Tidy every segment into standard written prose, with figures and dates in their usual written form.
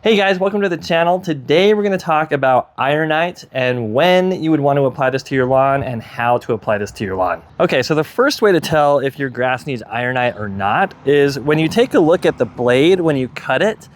Hey guys, welcome to the channel. Today we're going to talk about Ironite and when you would want to apply this to your lawn and how to apply this to your lawn. Okay, so the first way to tell if your grass needs Ironite or not is when you take a look at the blade, when you cut it,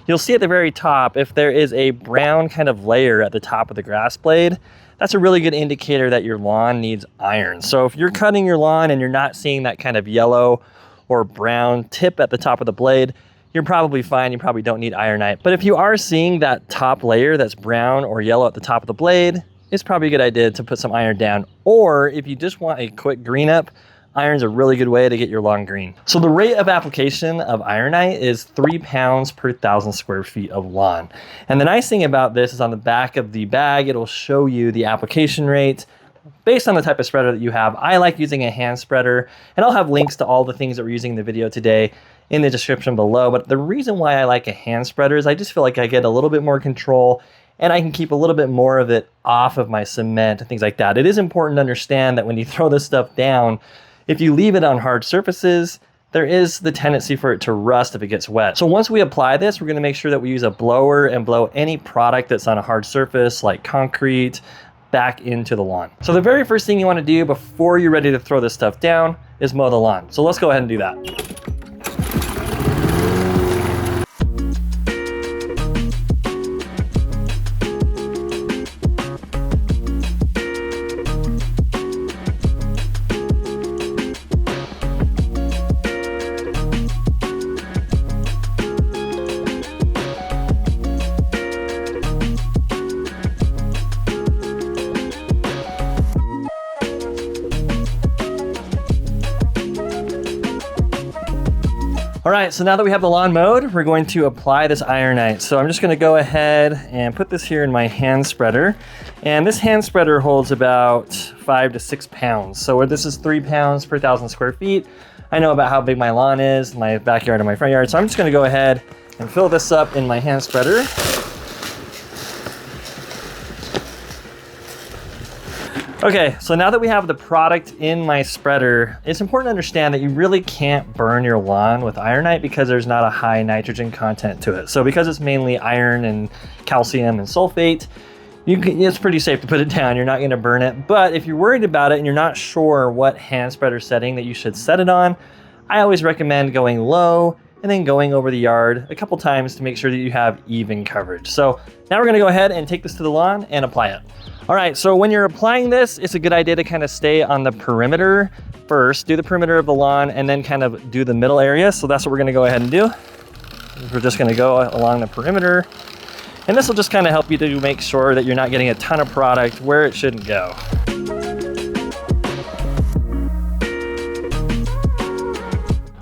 you'll see at the very top if there is a brown kind of layer at the top of the grass blade. That's a really good indicator that your lawn needs iron. So if you're cutting your lawn and you're not seeing that kind of yellow or brown tip at the top of the blade, you're probably fine. You probably don't need Ironite. But if you are seeing that top layer that's brown or yellow at the top of the blade, it's probably a good idea to put some iron down. Or if you just want a quick green up, iron's a really good way to get your lawn green. So the rate of application of Ironite is 3 pounds per 1,000 square feet of lawn. And the nice thing about this is on the back of the bag, it'll show you the application rate based on the type of spreader that you have. I like using a hand spreader, and I'll have links to all the things that we're using in the video today in the description below. But the reason why I like a hand spreader is I just feel like I get a little bit more control and I can keep a little bit more of it off of my cement and things like that. It is important to understand that when you throw this stuff down, if you leave it on hard surfaces, there is the tendency for it to rust if it gets wet. So once we apply this, we're gonna make sure that we use a blower and blow any product that's on a hard surface like concrete back into the lawn. So the very first thing you wanna do before you're ready to throw this stuff down is mow the lawn. So let's go ahead and do that. All right, so now that we have the lawn mowed, we're going to apply this Ironite. So I'm just gonna go ahead and put this here in my hand spreader. And this hand spreader holds about 5 to 6 pounds. So this is 3 pounds per 1,000 square feet. I know about how big my lawn is, my backyard and my front yard. So I'm just gonna go ahead and fill this up in my hand spreader. Okay, so now that we have the product in my spreader, it's important to understand that you really can't burn your lawn with Ironite because there's not a high nitrogen content to it. So because it's mainly iron and calcium and sulfate, it's pretty safe to put it down. You're not gonna burn it. But if you're worried about it and you're not sure what hand spreader setting that you should set it on, I always recommend going low and then going over the yard a couple times to make sure that you have even coverage. So now we're gonna go ahead and take this to the lawn and apply it. All right, so when you're applying this, it's a good idea to kind of stay on the perimeter first, do the perimeter of the lawn, and then kind of do the middle area. So that's what we're gonna go ahead and do. We're just gonna go along the perimeter, and this will just kind of help you to make sure that you're not getting a ton of product where it shouldn't go.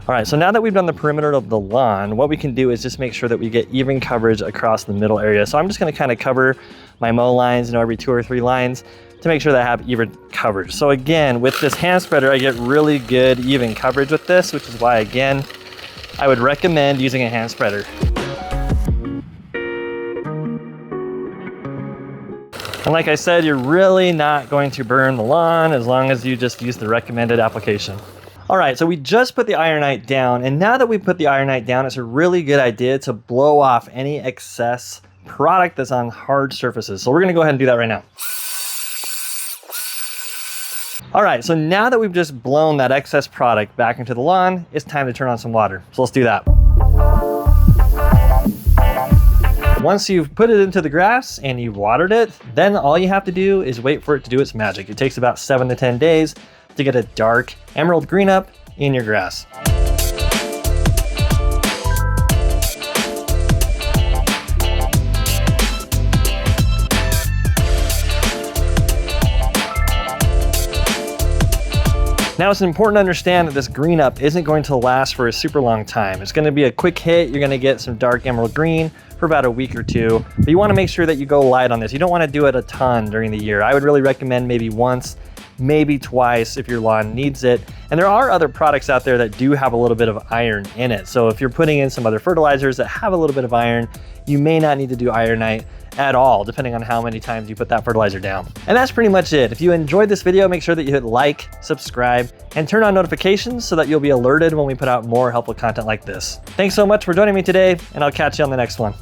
All right, so now that we've done the perimeter of the lawn, what we can do is just make sure that we get even coverage across the middle area. So I'm just gonna kind of cover my mow lines, every 2 or 3 lines to make sure that I have even coverage. So again, with this hand spreader, I get really good even coverage with this, which is why, again, I would recommend using a hand spreader. And like I said, you're really not going to burn the lawn as long as you just use the recommended application. All right, so we just put the Ironite down, and now that we put the Ironite down, it's a really good idea to blow off any excess product that's on hard surfaces. So we're gonna go ahead and do that right now. All right, so now that we've just blown that excess product back into the lawn, it's time to turn on some water. So let's do that. Once you've put it into the grass and you've watered it, then all you have to do is wait for it to do its magic. It takes about 7 to 10 days to get a dark emerald green up in your grass. Now it's important to understand that this green up isn't going to last for a super long time. It's gonna be a quick hit. You're gonna get some dark emerald green for about a week or 2, but you wanna make sure that you go light on this. You don't wanna do it a ton during the year. I would really recommend maybe once, maybe twice if your lawn needs it. And there are other products out there that do have a little bit of iron in it. So if you're putting in some other fertilizers that have a little bit of iron, you may not need to do Ironite at all, depending on how many times you put that fertilizer down. And that's pretty much it. If you enjoyed this video, make sure that you hit like, subscribe, and turn on notifications so that you'll be alerted when we put out more helpful content like this. Thanks so much for joining me today, and I'll catch you on the next one.